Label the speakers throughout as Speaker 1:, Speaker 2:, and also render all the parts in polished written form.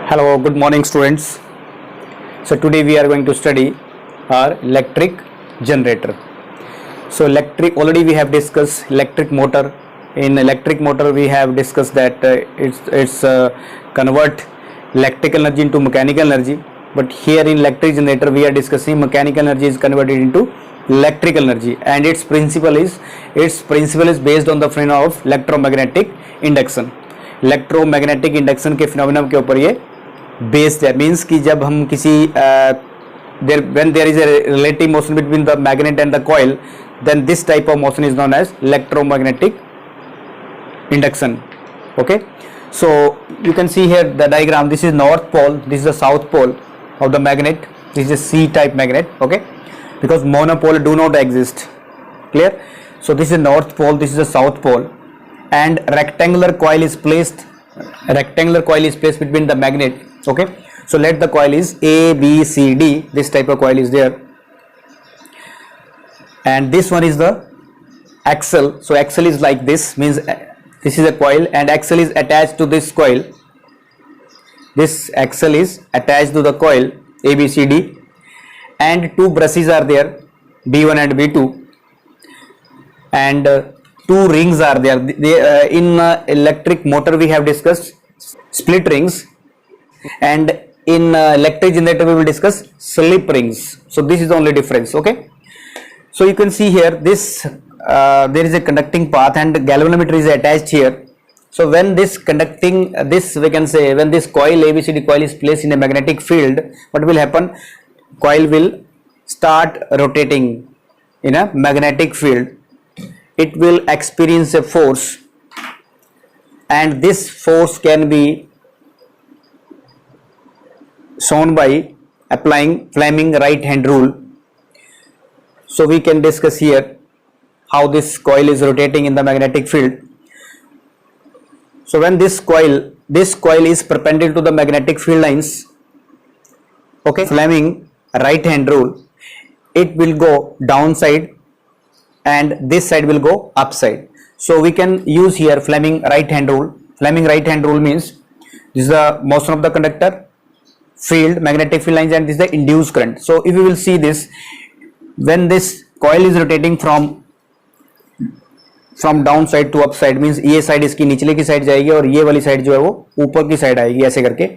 Speaker 1: Hello, good morning students. So today we are going to study our electric generator. So already we have discussed electric motor. In electric motor we have discussed that it's convert electrical energy into mechanical energy. But here in electric generator we are discussing mechanical energy is converted into electrical energy, and its principle is based on the phenomena of electromagnetic induction. Electromagnetic induction के phenomena के ऊपर ये based है. Means कि जब हम किसी when there is a relative motion between the magnet and the coil, then this type of motion is known as electromagnetic induction. Okay, so you can see here the diagram. This is north pole, this is the south pole of the magnet. This is a C type magnet. Okay, because monopole do not exist. Clear? So this is north pole, this is the south pole, and rectangular coil is placed between the magnet. Okay, so let the coil is A, B, C, D. This type of coil is there, and this one is the axle. So axle is like this, means this is a coil and axle is attached to this coil. This axle is attached to the coil A, B, C, D, and two brushes are there, B1 and B2, and two rings are there. In electric motor we have discussed split rings, and in electric generator we will discuss slip rings. So this is the only difference. Okay, so you can see here this there is a conducting path and galvanometer is attached here. So when this conducting we can say when this coil ABCD coil is placed in a magnetic field, what will happen? Coil will start rotating in a magnetic field. It will experience a force, and this force can be shown by applying Fleming right hand rule. So we can discuss here how this coil is rotating in the magnetic field. So when this coil is perpendicular to the magnetic field lines, okay, Fleming right hand rule, it will go downside and this side will go upside. So we can use here Fleming right hand rule. Fleming right hand rule means this is the motion of the conductor, field, magnetic field lines, and this is the induced current. So if you will see this, when this coil is rotating from downside to upside, means ये side इसकी निचले की side जाएगी और ये वाली side जो है वो ऊपर की साइड आएगी, ऐसे करके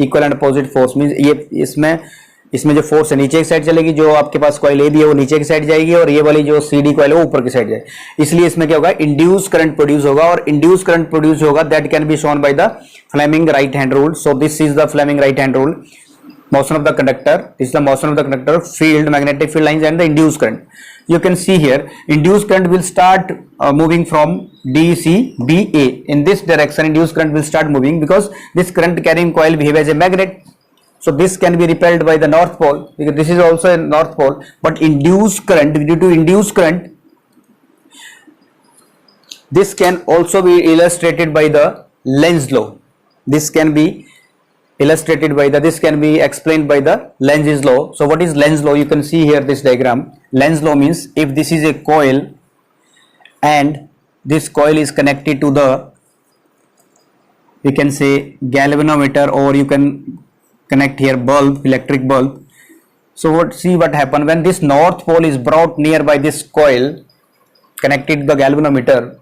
Speaker 1: equal and opposite force. Means ये इसमें जो फोर्स है नीचे की साइड चलेगी, जो आपके पास कॉइल ए बी है वो नीचे की साइड जाएगी, और ये वाली जो सी डी कॉइल है वो ऊपर की साइड जाएगी. इसलिए इसमें क्या होगा? इंड्यूस करंट प्रोड्यूस होगा, और इंड्यूस करंट प्रोड्यूस होगा that can be shown by the Fleming right hand rule. So this is the Fleming right hand rule. Motion of the conductor, this is the motion of the conductor, field, magnetic field lines, and the induced current. You can see here induced current will start moving from DC BA. In this direction induced current will start moving because this current carrying coil behave as a magnet. So this can be repelled by the north pole because this is also a north pole. But induced current, due to induced current, this can also be illustrated by the Lenz law. This can be explained by the Lenz's law. So what is Lenz law? You can see here this diagram. Lenz law means if this is a coil and this coil is connected to the, we can say, galvanometer, or you can connect here bulb, electric bulb. So see what happen when this north pole is brought nearby this coil connected to the galvanometer.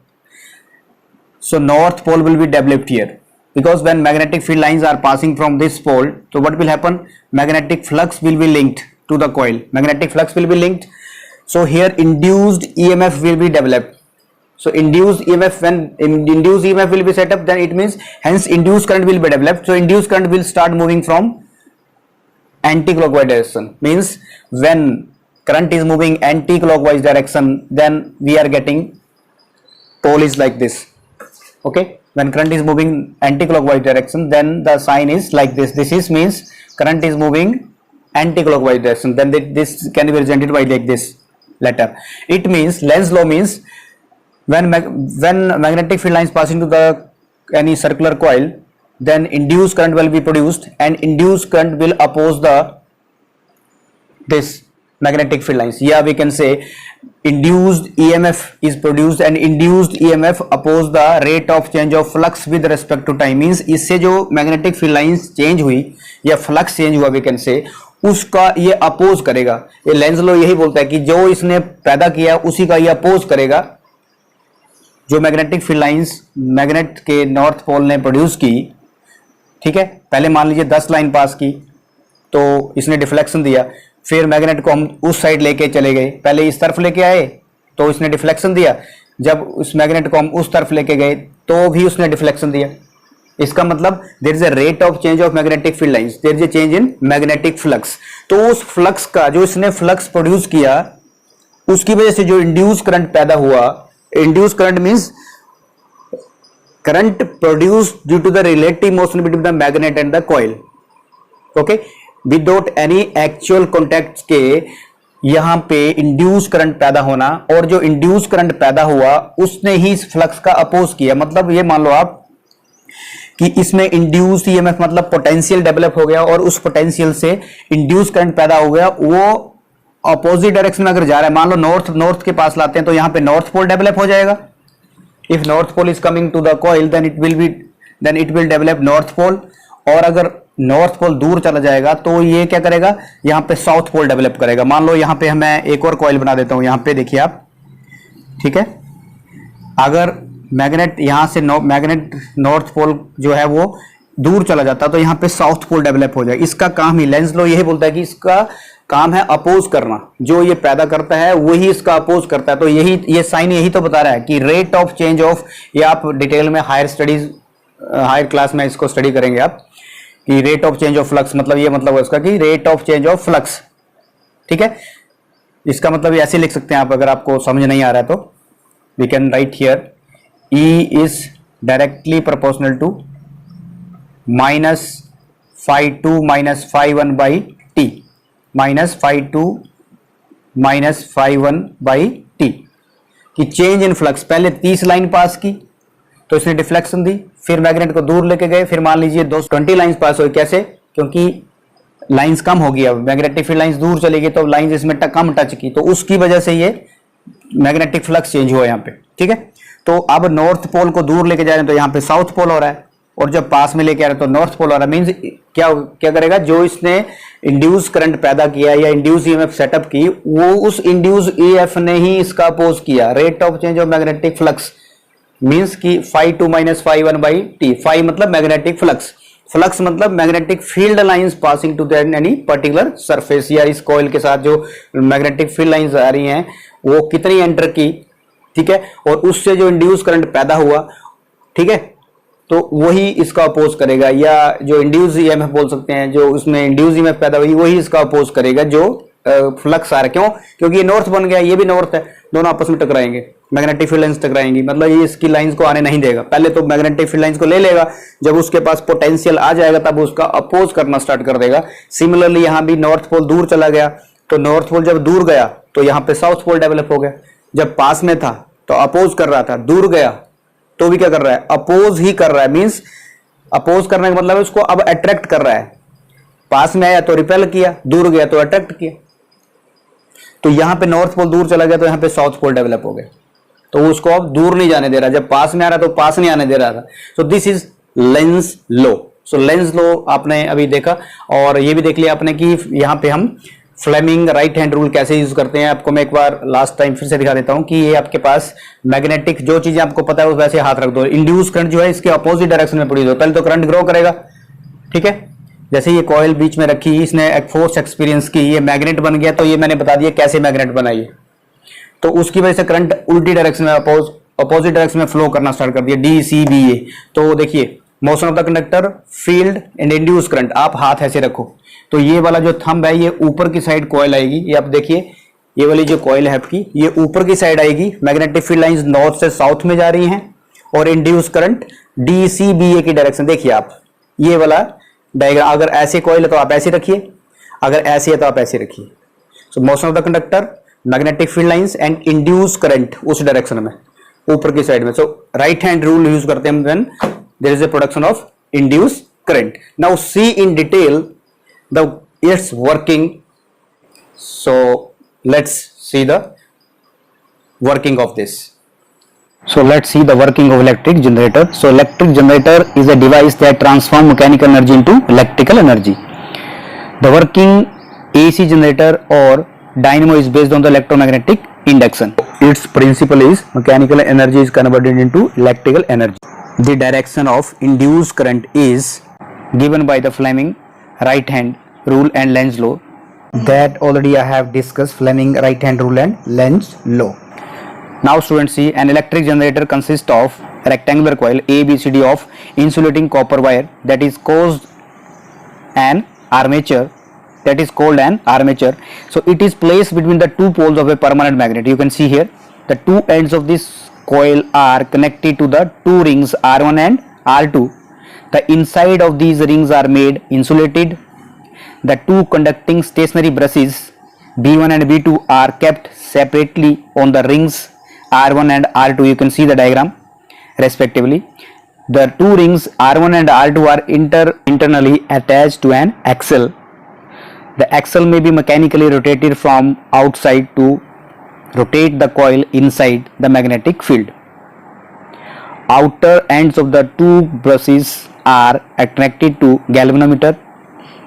Speaker 1: So north pole will be developed here, because when magnetic field lines are passing from this pole, so what will happen? Magnetic flux will be linked to the coil. Magnetic flux will be linked. So here induced EMF will be developed. So induced EMF, when induced EMF will be set up, then it means hence induced current will be developed. So induced current will start moving from anti-clockwise direction. Means when current is moving anti-clockwise direction, then we are getting pole is like this. Okay. When current is moving anti-clockwise direction, then the sign is like this. This is means current is moving anti-clockwise direction. Then this can be represented by like this letter. It means Lenz law means when magnetic field lines passing to the any circular coil, then induced current will be produced, and induced current will oppose the this magnetic field lines. Yeah, we can say induced EMF is produced and induced EMF oppose the rate of change of flux with respect to time. Means इससे जो magnetic field lines change हुई या flux change हुआ we can say, उसका ये oppose करेगा. ये Lenz law यही बोलता है कि जो इसने पैदा किया उसी का ये अपोज करेगा. जो मैग्नेटिक फील्ड लाइंस मैग्नेट के नॉर्थ पोल ने प्रोड्यूस की, ठीक है, पहले मान लीजिए 10 लाइन पास की तो इसने डिफ्लेक्शन दिया, फिर मैग्नेट को हम उस साइड लेके चले गए, पहले इस तरफ लेके आए तो इसने डिफ्लेक्शन दिया, जब उस मैग्नेट को हम उस तरफ लेके गए तो भी उसने डिफ्लेक्शन दिया. इसका मतलब there is a rate of change of magnetic field lines, there is a change in magnetic flux. तो उस फ्लक्स का जो इसने फ्लक्स प्रोड्यूस किया उसकी वजह से जो इंड्यूस करंट पैदा हुआ, induce current means current produced due to the relative motion between the magnet and the coil. Okay, without any actual contact के यहां पे इंड्यूस करंट पैदा होना, और जो इंड्यूस करंट पैदा हुआ उसने ही इस फ्लक्स का अपोज किया. मतलब ये मान लो आप कि इसमें इंड्यूस ईएमएफ मतलब पोटेंशियल डेवलप हो गया और उस पोटेंशियल से इंड्यूस करंट पैदा हो गया, वो अपोजिट डायरेक्शन में अगर जा रहा है, मान लो नॉर्थ के पास लाते हैं तो यहां पे नॉर्थ पोल डेवलप हो जाएगा. If north pole is coming to the coil then it will develop north pole. और अगर नॉर्थ पोल दूर चला जाएगा तो ये क्या करेगा, यहां पे साउथ पोल डेवलप करेगा. मान लो यहां पे मैं एक और कॉइल बना देता हूं, यहां पे देखिए आप, ठीक है, अगर मैग्नेट यहां से मैग्नेट नॉर्थ पोल जो है वो दूर चला जाता तो यहां पे साउथ पोल डेवलप हो जाए. इसका काम ही लेंज लॉ यही बोलता है कि इसका काम है अपोज करना, जो ये पैदा करता है वही इसका अपोज करता है. तो यही ये साइन यही तो बता रहा है कि रेट ऑफ चेंज ऑफ, ये आप डिटेल में हायर क्लास में इसको स्टडी करेंगे आप, कि rate of change of flux मतलब ये मतलब है इसका कि rate of change of flux. ठीक है, इसका मतलब ऐसे लिख सकते हैं आप, अगर आपको समझ नहीं आ रहा है तो we can write here E is directly proportional to minus phi 2 minus phi 1 by t, minus phi 2 minus phi 1 by t. कि चेंज इन फ्लक्स, पहले 30 लाइन पास की तो इसने डिफ्लेक्शन दी, फिर मैग्नेट को दूर लेके गए, फिर मान लीजिए 20 लाइंस पास हुई. कैसे? क्योंकि लाइंस कम होगी, अब मैग्नेटिक फील्ड लाइंस दूर चली गई तो लाइंस इसमें कम टच की, तो उसकी वजह से ये मैग्नेटिक फ्लक्स चेंज हुआ यहाँ पे. ठीक है, तो अब नॉर्थ पोल को दूर लेके जा रहे हैं तो यहाँ पे साउथ पोल हो रहा है, और जब पास में लेके आ रहे हैं तो नॉर्थ पोल हो रहा है. मींस क्या करेगा, जो इसने इंड्यूस करंट पैदा किया या इंड्यूस ईएमएफ सेटअप की, वो उस इंड्यूस ईएमएफ ने ही इसका अपोज किया. Rate of change of magnetic flux means की phi 2 minus phi 1 by t. phi मतलब मैग्नेटिक फ्लक्स, फ्लक्स मतलब magnetic field lines passing to any particular surface, या इस कॉइल के साथ जो मैग्नेटिक फील्ड लाइंस आ रही हैं वो कितनी एंटर की, ठीक है, और उससे जो इंड्यूस करंट पैदा हुआ, ठीक है, तो वही इसका अपोज करेगा. या जो इंड्यूस ईएमएफ बोल सकते हैं, जो उसमें इंड्यूस ईएमएफ पैदा हुई वही इसका अपोज करेगा जो फ्लक्स आ रहा है. क्यों? क्योंकि ये नॉर्थ बन गया, ये भी नॉर्थ है, दोनों आपस में टकराएंगे, मैग्नेटिक फील्ड लाइंस टकराएंगी, मतलब ये इसकी लाइंस को आने नहीं देगा. पहले तो मैग्नेटिक फील्ड लाइंस को ले लेगा, जब उसके पास पोटेंशियल आ जाएगा तब उसका अपोज करना स्टार्ट कर देगा. सिमिलरली यहां भी नॉर्थ पोल दूर चला गया, तो नॉर्थ पोल जब दूर गया तो यहां पे साउथ पोल डेवलप हो गया. जब पास में था तो अपोज कर रहा था, दूर गया तो भी क्या कर रहा है, अपोज ही कर रहा है. मींस अपोज करने का मतलब है उसको अब अट्रैक्ट कर रहा है. पास में आया तो रिपेल किया, दूर गया तो अट्रैक्ट किया. तो यहां पे नॉर्थ पोल दूर चला गया तो यहां पे साउथ पोल डेवलप हो गया, तो उसको अब दूर नहीं जाने दे रहा, जब पास में आ रहा तो पास नहीं आने दे रहा था. सो this is Lenz law. So Lenz law आपने अभी देखा, और ये भी देख लिया आपने कि यहां पे हम फ्लेमिंग राइट हैंड रूल कैसे यूज करते हैं. आपको मैं एक बार लास्ट टाइम फिर से दिखा देता हूं कि ये आपके पास मैग्नेटिक जो चीजें आपको पता है वैसे हाथ रख दो. इंड्यूस करंट जो है इसके अपोजिट डायरेक्शन में प्रोड्यूस होता है, पहले तो करंट ग्रो करेगा. ठीक है, जैसे ये कॉइल बीच में रखी, इसने एक फोर्स एक्सपीरियंस की, ये मैग्नेट बन गया, तो ये मैंने बता दिया कैसे मैग्नेट बनाइए. तो उसकी वजह से करंट उल्टी डायरेक्शन में अपोजिट डायरेक्शन में फ्लो करना स्टार्ट कर दिया, DCBA. तो देखिए, motion of the conductor, field and induce current. आप हाथ ऐसे रखो तो ये वाला जो थंब है ये ऊपर की साइड कॉइल आएगी. ये आप देखिए, ये वाली जो कॉइल है आपकी ये ऊपर की साइड आएगी. मैग्नेटिक फील्ड लाइंस नॉर्थ से साउथ में जा रही हैं, और इंड्यूस करंट DCBA की डायरेक्शन. देखिए आप ये वाला डायग्राम, अगर ऐसे कॉइल है तो आप ऐसे रखिए, अगर ऐसे है तो आप ऐसे रखिए. So motion of the conductor, magnetic field lines and induce current उस डायरेक्शन में, ऊपर की साइड में. So right hand rule use करते हैं when there is a production of induce current. Now see in detail the its working. So let's see the working of this. So let's see the working of electric generator. So electric generator is a device that transforms mechanical energy into electrical energy. The working AC generator or dynamo is based on the electromagnetic induction. Its principle is mechanical energy is converted into electrical energy. The direction of induced current is given by the Fleming right hand rule and Lenz law. That already I have discussed, Fleming right hand rule and Lenz law. Now students, see, an electric generator consists of a rectangular coil ABCD of insulating copper wire that is called an armature. So it is placed between the two poles of a permanent magnet. You can see here the two ends of this coil are connected to the two rings R1 and R2. The inside of these rings are made insulated. The two conducting stationary brushes B1 and B2 are kept separately on the rings R1 and R2. You can see the diagram respectively. The two rings R1 and R2 are internally attached to an axle. The axle may be mechanically rotated from outside to rotate the coil inside the magnetic field. Outer ends of the two brushes are connected to galvanometer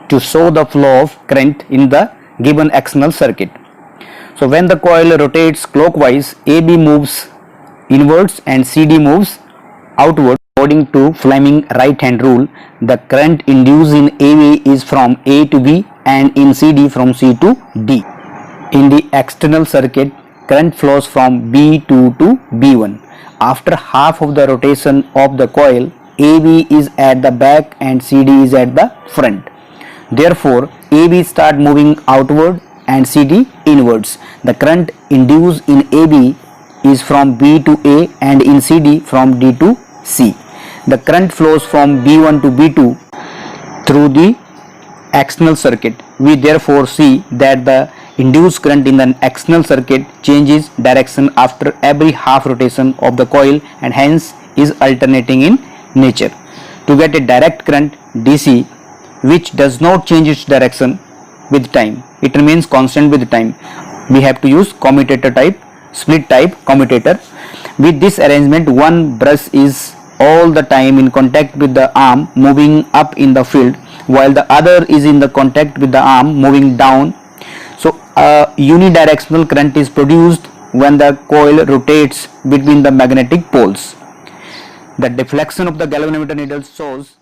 Speaker 1: to show the flow of current in the given external circuit. So when the coil rotates clockwise, AB moves inwards and CD moves outward. According to Fleming right hand rule, the current induced in AB is from A to B and in CD from C to D. In the external circuit, current flows from B2 to B1. After half of the rotation of the coil, AB is at the back and CD is at the front. Therefore, AB start moving outward and CD inwards. The current induced in AB is from B to A and in CD from D to C. The current flows from B1 to B2 through the external circuit. We therefore see that the induced current in the external circuit changes direction after every half rotation of the coil and hence is alternating in nature. To get a direct current DC which does not change its direction with time, it remains constant with time, we have to use commutator type, split type commutator. With this arrangement, one brush is all the time in contact with the arm moving up in the field while the other is in the contact with the arm moving down. So a unidirectional current is produced when the coil rotates between the magnetic poles. The deflection of the galvanometer needle shows